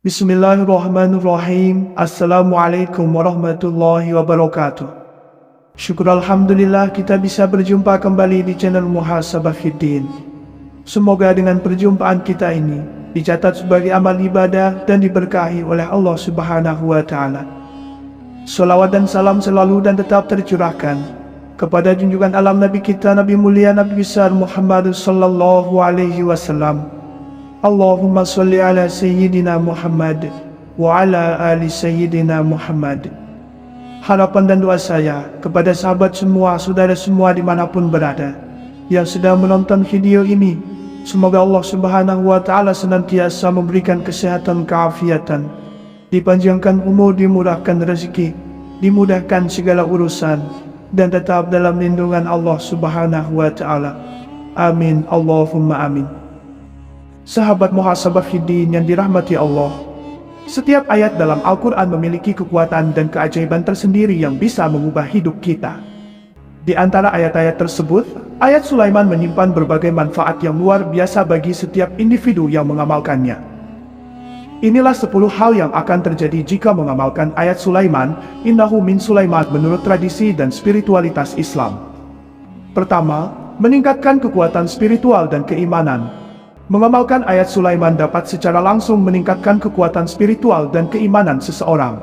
Bismillahirrahmanirrahim. Assalamualaikum warahmatullahi wabarakatuh. Syukur Alhamdulillah kita bisa berjumpa kembali di channel Muhasabah Fiddin. Semoga dengan perjumpaan kita ini dicatat sebagai amal ibadah dan diberkahi oleh Allah Subhanahu wa Ta'ala. Salawat dan salam selalu dan tetap tercurahkan kepada junjungan alam Nabi kita, Nabi mulia, Nabi besar Muhammad sallallahu alaihi wasallam. Allahumma salli ala Sayyidina Muhammad wa ala ali Sayyidina Muhammad. Harapan dan doa saya kepada sahabat semua, saudara semua dimanapun berada yang sedang menonton video ini, semoga Allah Subhanahu wa Ta'ala senantiasa memberikan kesehatan, keafiatan, dipanjangkan umur, dimurahkan rezeki, dimudahkan segala urusan, dan tetap dalam lindungan Allah Subhanahu wa Ta'ala. Amin, Allahumma amin. Sahabat Muhasabah Fiddin yang dirahmati Allah, setiap ayat dalam Al-Quran memiliki kekuatan dan keajaiban tersendiri yang bisa mengubah hidup kita. Di antara ayat-ayat tersebut, ayat Sulaiman menyimpan berbagai manfaat yang luar biasa bagi setiap individu yang mengamalkannya. Inilah 10 hal yang akan terjadi jika mengamalkan ayat Sulaiman, innahu min Sulaiman menurut tradisi dan spiritualitas Islam. Pertama, meningkatkan kekuatan spiritual dan keimanan. Mengamalkan ayat Sulaiman dapat secara langsung meningkatkan kekuatan spiritual dan keimanan seseorang.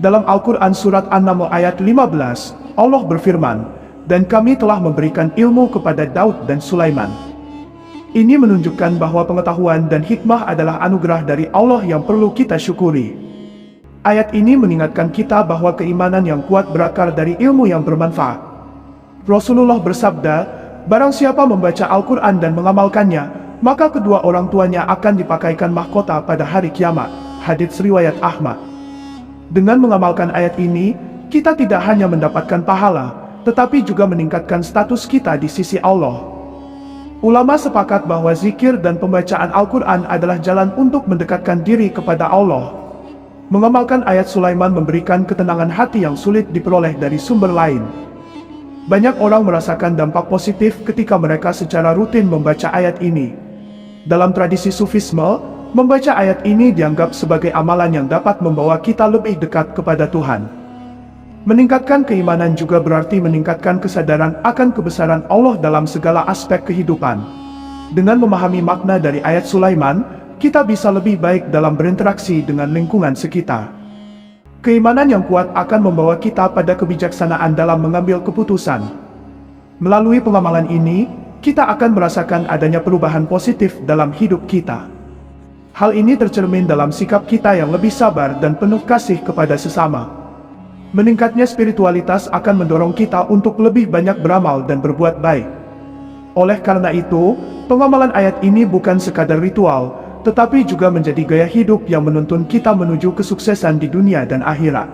Dalam Al-Quran Surat An-Naml ayat 15, Allah berfirman, "Dan kami telah memberikan ilmu kepada Daud dan Sulaiman." Ini menunjukkan bahwa pengetahuan dan hikmah adalah anugerah dari Allah yang perlu kita syukuri. Ayat ini mengingatkan kita bahwa keimanan yang kuat berakar dari ilmu yang bermanfaat. Rasulullah bersabda, "Barang siapa membaca Al-Quran dan mengamalkannya, maka kedua orang tuanya akan dipakaikan mahkota pada hari kiamat." Hadits riwayat Ahmad. Dengan mengamalkan ayat ini, kita tidak hanya mendapatkan pahala, tetapi juga meningkatkan status kita di sisi Allah. Ulama sepakat bahwa zikir dan pembacaan Al-Quran adalah jalan untuk mendekatkan diri kepada Allah. Mengamalkan ayat Sulaiman memberikan ketenangan hati yang sulit diperoleh dari sumber lain. Banyak orang merasakan dampak positif ketika mereka secara rutin membaca ayat ini. Dalam tradisi Sufisme, membaca ayat ini dianggap sebagai amalan yang dapat membawa kita lebih dekat kepada Tuhan. Meningkatkan keimanan juga berarti meningkatkan kesadaran akan kebesaran Allah dalam segala aspek kehidupan. Dengan memahami makna dari ayat Sulaiman, kita bisa lebih baik dalam berinteraksi dengan lingkungan sekitar. Keimanan yang kuat akan membawa kita pada kebijaksanaan dalam mengambil keputusan. Melalui pengamalan ini, kita akan merasakan adanya perubahan positif dalam hidup kita. Hal ini tercermin dalam sikap kita yang lebih sabar dan penuh kasih kepada sesama. Meningkatnya spiritualitas akan mendorong kita untuk lebih banyak beramal dan berbuat baik. Oleh karena itu, pengamalan ayat ini bukan sekadar ritual, tetapi juga menjadi gaya hidup yang menuntun kita menuju kesuksesan di dunia dan akhirat.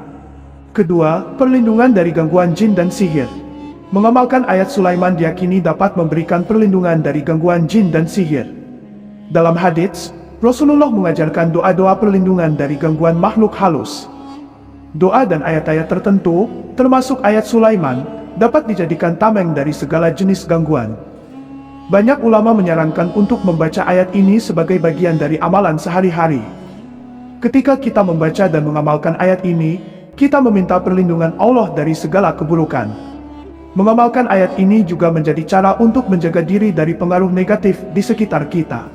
Kedua, perlindungan dari gangguan jin dan sihir. Mengamalkan ayat Sulaiman diyakini dapat memberikan perlindungan dari gangguan jin dan sihir. Dalam hadits, Rasulullah mengajarkan doa-doa perlindungan dari gangguan makhluk halus. Doa dan ayat-ayat tertentu, termasuk ayat Sulaiman, dapat dijadikan tameng dari segala jenis gangguan. Banyak ulama menyarankan untuk membaca ayat ini sebagai bagian dari amalan sehari-hari. Ketika kita membaca dan mengamalkan ayat ini, kita meminta perlindungan Allah dari segala keburukan. Mengamalkan ayat ini juga menjadi cara untuk menjaga diri dari pengaruh negatif di sekitar kita.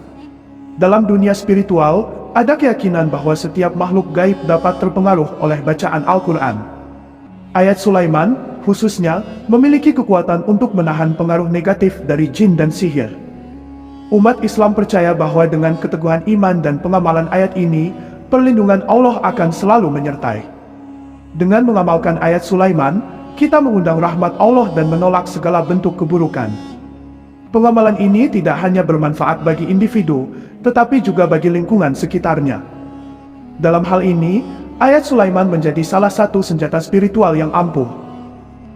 Dalam dunia spiritual, ada keyakinan bahwa setiap makhluk gaib dapat terpengaruh oleh bacaan Al-Quran. Ayat Sulaiman, khususnya, memiliki kekuatan untuk menahan pengaruh negatif dari jin dan sihir. Umat Islam percaya bahwa dengan keteguhan iman dan pengamalan ayat ini, perlindungan Allah akan selalu menyertai. Dengan mengamalkan ayat Sulaiman, kita mengundang rahmat Allah dan menolak segala bentuk keburukan. Pengamalan ini tidak hanya bermanfaat bagi individu, tetapi juga bagi lingkungan sekitarnya. Dalam hal ini, ayat Sulaiman menjadi salah satu senjata spiritual yang ampuh.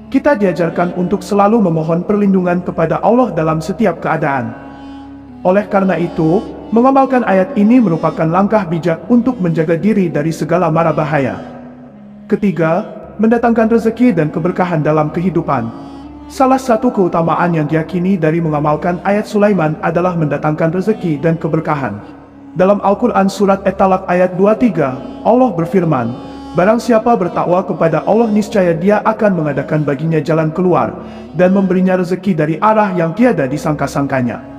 Kita diajarkan untuk selalu memohon perlindungan kepada Allah dalam setiap keadaan. Oleh karena itu, mengamalkan ayat ini merupakan langkah bijak untuk menjaga diri dari segala mara bahaya. Ketiga, mendatangkan rezeki dan keberkahan dalam kehidupan. Salah satu keutamaan yang diyakini dari mengamalkan ayat Sulaiman adalah mendatangkan rezeki dan keberkahan. Dalam Al-Quran Surat At-Talaq ayat 23, Allah berfirman, "Barang siapa bertakwa kepada Allah niscaya Dia akan mengadakan baginya jalan keluar, dan memberinya rezeki dari arah yang tiada disangka-sangkanya."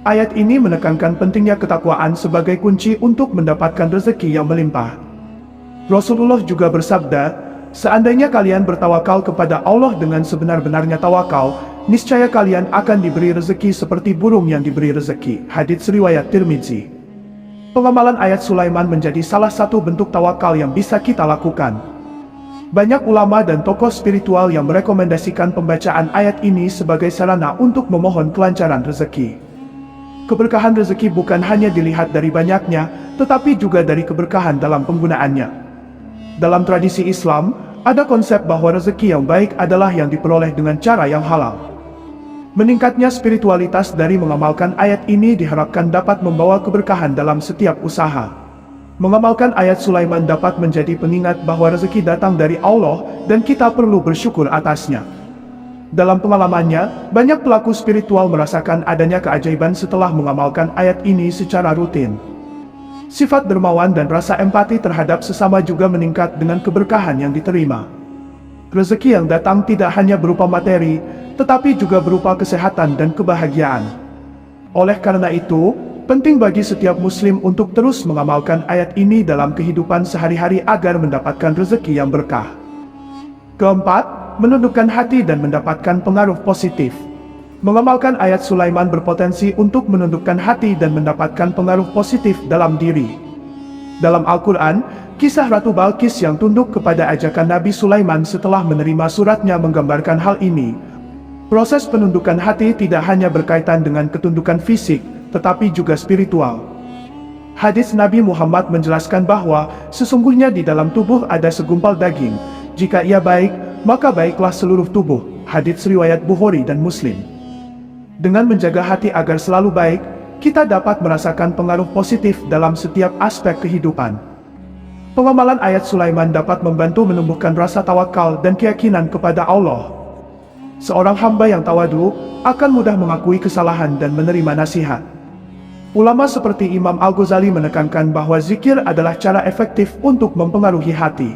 Ayat ini menekankan pentingnya ketakwaan sebagai kunci untuk mendapatkan rezeki yang melimpah. Rasulullah juga bersabda, "Seandainya kalian bertawakal kepada Allah dengan sebenar-benarnya tawakal, niscaya kalian akan diberi rezeki seperti burung yang diberi rezeki." Hadits riwayat Tirmidzi. Pengamalan ayat Sulaiman menjadi salah satu bentuk tawakal yang bisa kita lakukan. Banyak ulama dan tokoh spiritual yang merekomendasikan pembacaan ayat ini sebagai sarana untuk memohon kelancaran rezeki. Keberkahan rezeki bukan hanya dilihat dari banyaknya, tetapi juga dari keberkahan dalam penggunaannya. Dalam tradisi Islam, ada konsep bahwa rezeki yang baik adalah yang diperoleh dengan cara yang halal. Meningkatnya spiritualitas dari mengamalkan ayat ini diharapkan dapat membawa keberkahan dalam setiap usaha. Mengamalkan ayat Sulaiman dapat menjadi pengingat bahwa rezeki datang dari Allah dan kita perlu bersyukur atasnya. Dalam pengalamannya, banyak pelaku spiritual merasakan adanya keajaiban setelah mengamalkan ayat ini secara rutin. Sifat dermawan dan rasa empati terhadap sesama juga meningkat dengan keberkahan yang diterima. Rezeki yang datang tidak hanya berupa materi, tetapi juga berupa kesehatan dan kebahagiaan. Oleh karena itu, penting bagi setiap muslim untuk terus mengamalkan ayat ini dalam kehidupan sehari-hari agar mendapatkan rezeki yang berkah. Keempat, menundukkan hati dan mendapatkan pengaruh positif. Mengamalkan ayat Sulaiman berpotensi untuk menundukkan hati dan mendapatkan pengaruh positif dalam diri. Dalam Al-Quran, kisah Ratu Balqis yang tunduk kepada ajakan Nabi Sulaiman setelah menerima suratnya menggambarkan hal ini. Proses penundukan hati tidak hanya berkaitan dengan ketundukan fisik, tetapi juga spiritual. Hadis Nabi Muhammad menjelaskan bahwa sesungguhnya di dalam tubuh ada segumpal daging. Jika ia baik, maka baiklah seluruh tubuh. Hadits riwayat Bukhari dan Muslim. Dengan menjaga hati agar selalu baik, kita dapat merasakan pengaruh positif dalam setiap aspek kehidupan. Pengamalan ayat Sulaiman dapat membantu menumbuhkan rasa tawakal dan keyakinan kepada Allah. Seorang hamba yang tawadu akan mudah mengakui kesalahan dan menerima nasihat. Ulama seperti Imam Al-Ghazali menekankan bahwa zikir adalah cara efektif untuk mempengaruhi hati.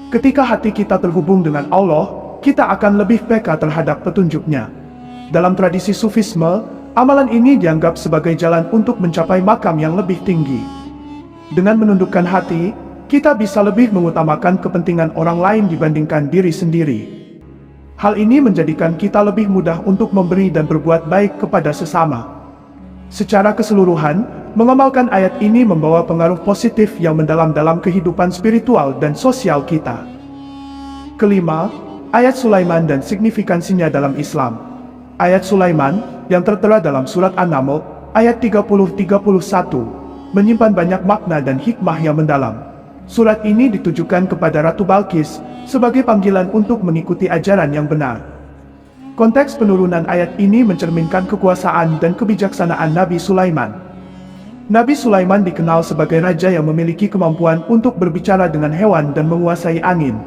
Ketika hati kita terhubung dengan Allah, kita akan lebih peka terhadap petunjuknya. Dalam tradisi Sufisme, amalan ini dianggap sebagai jalan untuk mencapai makam yang lebih tinggi. Dengan menundukkan hati, kita bisa lebih mengutamakan kepentingan orang lain dibandingkan diri sendiri. Hal ini menjadikan kita lebih mudah untuk memberi dan berbuat baik kepada sesama. Secara keseluruhan, mengamalkan ayat ini membawa pengaruh positif yang mendalam dalam kehidupan spiritual dan sosial kita. Kelima, ayat Sulaiman dan signifikansinya dalam Islam. Ayat Sulaiman, yang tertera dalam surat An-Naml, ayat 30-31, menyimpan banyak makna dan hikmah yang mendalam. Surat ini ditujukan kepada Ratu Balqis, sebagai panggilan untuk mengikuti ajaran yang benar. Konteks penurunan ayat ini mencerminkan kekuasaan dan kebijaksanaan Nabi Sulaiman. Nabi Sulaiman dikenal sebagai raja yang memiliki kemampuan untuk berbicara dengan hewan dan menguasai angin.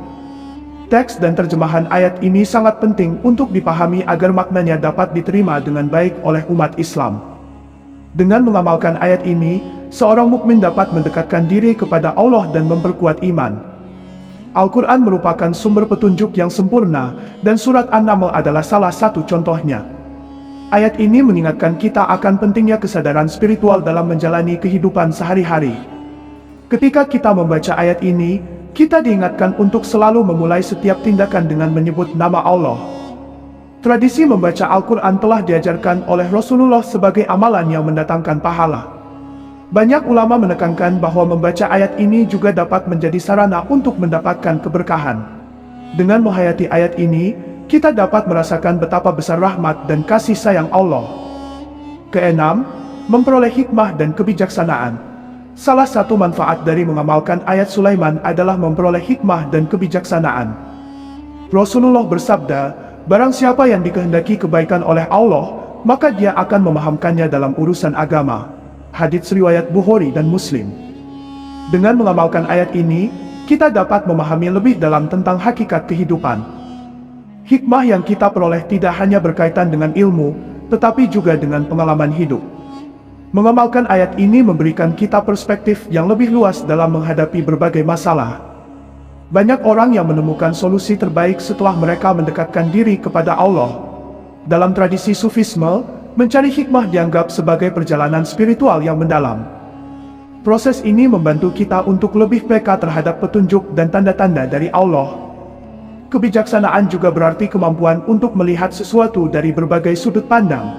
Teks dan terjemahan ayat ini sangat penting untuk dipahami agar maknanya dapat diterima dengan baik oleh umat Islam. Dengan mengamalkan ayat ini, seorang mukmin dapat mendekatkan diri kepada Allah dan memperkuat iman. Al-Quran merupakan sumber petunjuk yang sempurna, dan surat An-Naml adalah salah satu contohnya. Ayat ini mengingatkan kita akan pentingnya kesadaran spiritual dalam menjalani kehidupan sehari-hari. Ketika kita membaca ayat ini, kita diingatkan untuk selalu memulai setiap tindakan dengan menyebut nama Allah. Tradisi membaca Al-Quran telah diajarkan oleh Rasulullah sebagai amalan yang mendatangkan pahala. Banyak ulama menekankan bahwa membaca ayat ini juga dapat menjadi sarana untuk mendapatkan keberkahan. Dengan menghayati ayat ini, kita dapat merasakan betapa besar rahmat dan kasih sayang Allah. Keenam, memperoleh hikmah dan kebijaksanaan. Salah satu manfaat dari mengamalkan ayat Sulaiman adalah memperoleh hikmah dan kebijaksanaan. Rasulullah bersabda, "Barang siapa yang dikehendaki kebaikan oleh Allah, maka dia akan memahamkannya dalam urusan agama. Hadits riwayat Bukhari dan Muslim. Dengan mengamalkan ayat ini, kita dapat memahami lebih dalam tentang hakikat kehidupan. Hikmah yang kita peroleh tidak hanya berkaitan dengan ilmu, tetapi juga dengan pengalaman hidup. Mengamalkan ayat ini memberikan kita perspektif yang lebih luas dalam menghadapi berbagai masalah. Banyak orang yang menemukan solusi terbaik setelah mereka mendekatkan diri kepada Allah. Dalam tradisi Sufisme, mencari hikmah dianggap sebagai perjalanan spiritual yang mendalam. Proses ini membantu kita untuk lebih peka terhadap petunjuk dan tanda-tanda dari Allah. Kebijaksanaan juga berarti kemampuan untuk melihat sesuatu dari berbagai sudut pandang.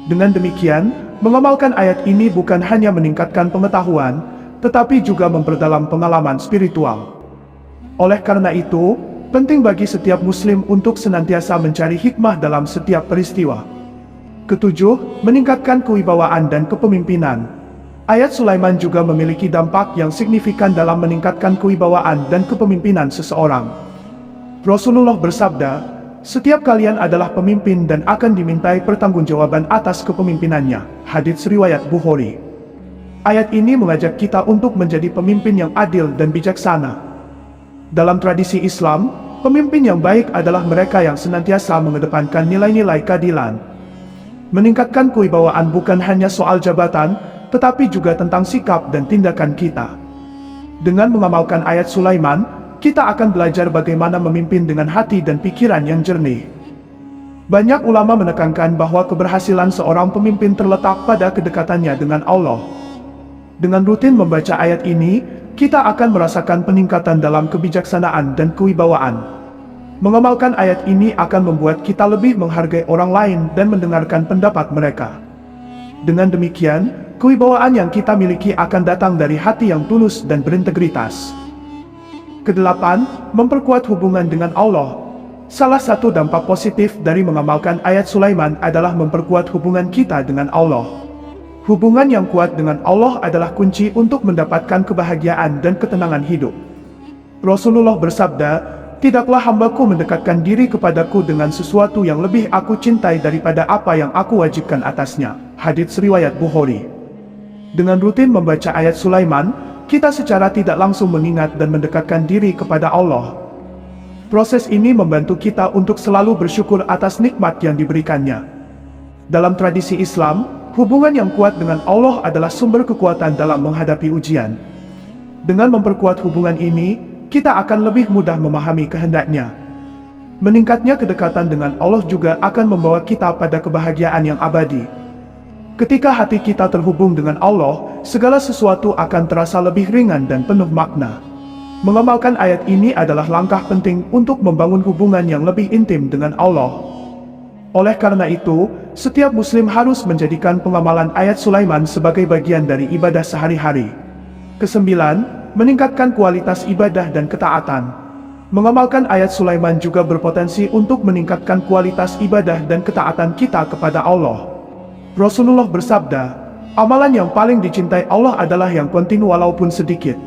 Dengan demikian, mengamalkan ayat ini bukan hanya meningkatkan pengetahuan, tetapi juga memperdalam pengalaman spiritual. Oleh karena itu, penting bagi setiap muslim untuk senantiasa mencari hikmah dalam setiap peristiwa. Ketujuh, meningkatkan kewibawaan dan kepemimpinan. Ayat Sulaiman juga memiliki dampak yang signifikan dalam meningkatkan kewibawaan dan kepemimpinan seseorang. Rasulullah bersabda, "Setiap kalian adalah pemimpin dan akan dimintai pertanggungjawaban atas kepemimpinannya." Hadits riwayat Bukhari. Ayat ini mengajak kita untuk menjadi pemimpin yang adil dan bijaksana. Dalam tradisi Islam, pemimpin yang baik adalah mereka yang senantiasa mengedepankan nilai-nilai keadilan. Meningkatkan kewibawaan bukan hanya soal jabatan, tetapi juga tentang sikap dan tindakan kita. Dengan mengamalkan ayat Sulaiman, kita akan belajar bagaimana memimpin dengan hati dan pikiran yang jernih. Banyak ulama menekankan bahwa keberhasilan seorang pemimpin terletak pada kedekatannya dengan Allah. Dengan rutin membaca ayat ini, kita akan merasakan peningkatan dalam kebijaksanaan dan kewibawaan. Mengamalkan ayat ini akan membuat kita lebih menghargai orang lain dan mendengarkan pendapat mereka. Dengan demikian, kewibawaan yang kita miliki akan datang dari hati yang tulus dan berintegritas. Kedelapan, memperkuat hubungan dengan Allah. Salah satu dampak positif dari mengamalkan ayat Sulaiman adalah memperkuat hubungan kita dengan Allah. Hubungan yang kuat dengan Allah adalah kunci untuk mendapatkan kebahagiaan dan ketenangan hidup. Rasulullah bersabda, "Tidaklah hambaku mendekatkan diri kepadaku dengan sesuatu yang lebih aku cintai daripada apa yang aku wajibkan atasnya." Hadits riwayat Bukhari. Dengan rutin membaca ayat Sulaiman, kita secara tidak langsung mengingat dan mendekatkan diri kepada Allah. Proses ini membantu kita untuk selalu bersyukur atas nikmat yang diberikannya. Dalam tradisi Islam, hubungan yang kuat dengan Allah adalah sumber kekuatan dalam menghadapi ujian. Dengan memperkuat hubungan ini, kita akan lebih mudah memahami kehendaknya. Meningkatnya kedekatan dengan Allah juga akan membawa kita pada kebahagiaan yang abadi. Ketika hati kita terhubung dengan Allah, segala sesuatu akan terasa lebih ringan dan penuh makna. Mengamalkan ayat ini adalah langkah penting untuk membangun hubungan yang lebih intim dengan Allah. Oleh karena itu, setiap muslim harus menjadikan pengamalan ayat Sulaiman sebagai bagian dari ibadah sehari-hari. Kesembilan, meningkatkan kualitas ibadah dan ketaatan. Mengamalkan ayat Sulaiman juga berpotensi untuk meningkatkan kualitas ibadah dan ketaatan kita kepada Allah. Rasulullah bersabda, "Amalan yang paling dicintai Allah adalah yang kontinu walaupun sedikit."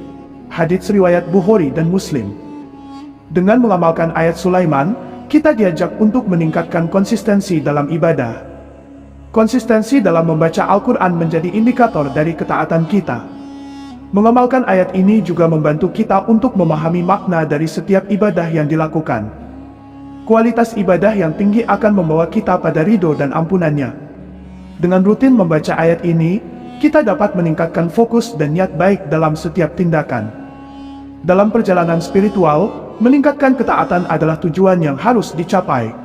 Hadits riwayat Bukhari dan Muslim. Dengan mengamalkan ayat Sulaiman, kita diajak untuk meningkatkan konsistensi dalam ibadah. Konsistensi dalam membaca Al-Quran menjadi indikator dari ketaatan kita. Mengamalkan ayat ini juga membantu kita untuk memahami makna dari setiap ibadah yang dilakukan. Kualitas ibadah yang tinggi akan membawa kita pada ridho dan ampunannya. Dengan rutin membaca ayat ini, kita dapat meningkatkan fokus dan niat baik dalam setiap tindakan. Dalam perjalanan spiritual, meningkatkan ketaatan adalah tujuan yang harus dicapai.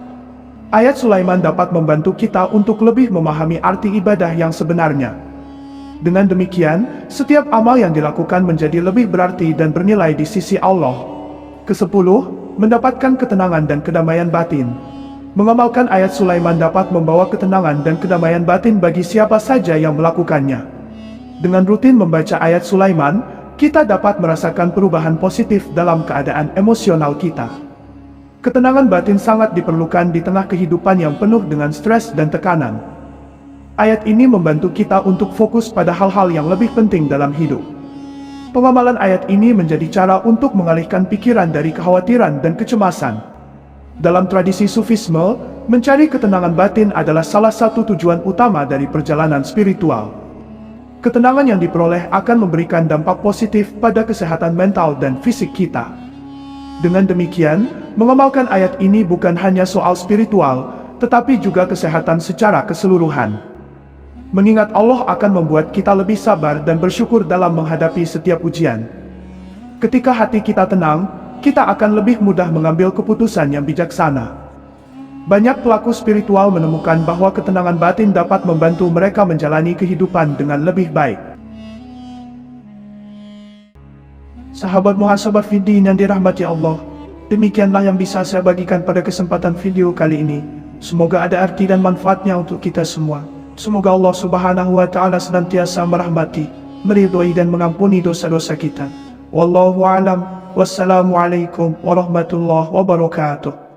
Ayat Sulaiman dapat membantu kita untuk lebih memahami arti ibadah yang sebenarnya. Dengan demikian, setiap amal yang dilakukan menjadi lebih berarti dan bernilai di sisi Allah. Kesepuluh, mendapatkan ketenangan dan kedamaian batin. Mengamalkan ayat Sulaiman dapat membawa ketenangan dan kedamaian batin bagi siapa saja yang melakukannya. Dengan rutin membaca ayat Sulaiman, kita dapat merasakan perubahan positif dalam keadaan emosional kita. Ketenangan batin sangat diperlukan di tengah kehidupan yang penuh dengan stres dan tekanan. Ayat ini membantu kita untuk fokus pada hal-hal yang lebih penting dalam hidup. Pengamalan ayat ini menjadi cara untuk mengalihkan pikiran dari kekhawatiran dan kecemasan. Dalam tradisi Sufisme, mencari ketenangan batin adalah salah satu tujuan utama dari perjalanan spiritual. Ketenangan yang diperoleh akan memberikan dampak positif pada kesehatan mental dan fisik kita. Dengan demikian, mengamalkan ayat ini bukan hanya soal spiritual, tetapi juga kesehatan secara keseluruhan. Mengingat Allah akan membuat kita lebih sabar dan bersyukur dalam menghadapi setiap ujian. Ketika hati kita tenang, kita akan lebih mudah mengambil keputusan yang bijaksana. Banyak pelaku spiritual menemukan bahwa ketenangan batin dapat membantu mereka menjalani kehidupan dengan lebih baik. Sahabat Muhasabah Fiddin yang dirahmati Allah, demikianlah yang bisa saya bagikan pada kesempatan video kali ini. Semoga ada arti dan manfaatnya untuk kita semua. Semoga Allah Subhanahu wa Ta'ala senantiasa merahmati, meridhoi dan mengampuni dosa-dosa kita. Wallahu a'lam. Wassalamualaikum warahmatullahi wabarakatuh.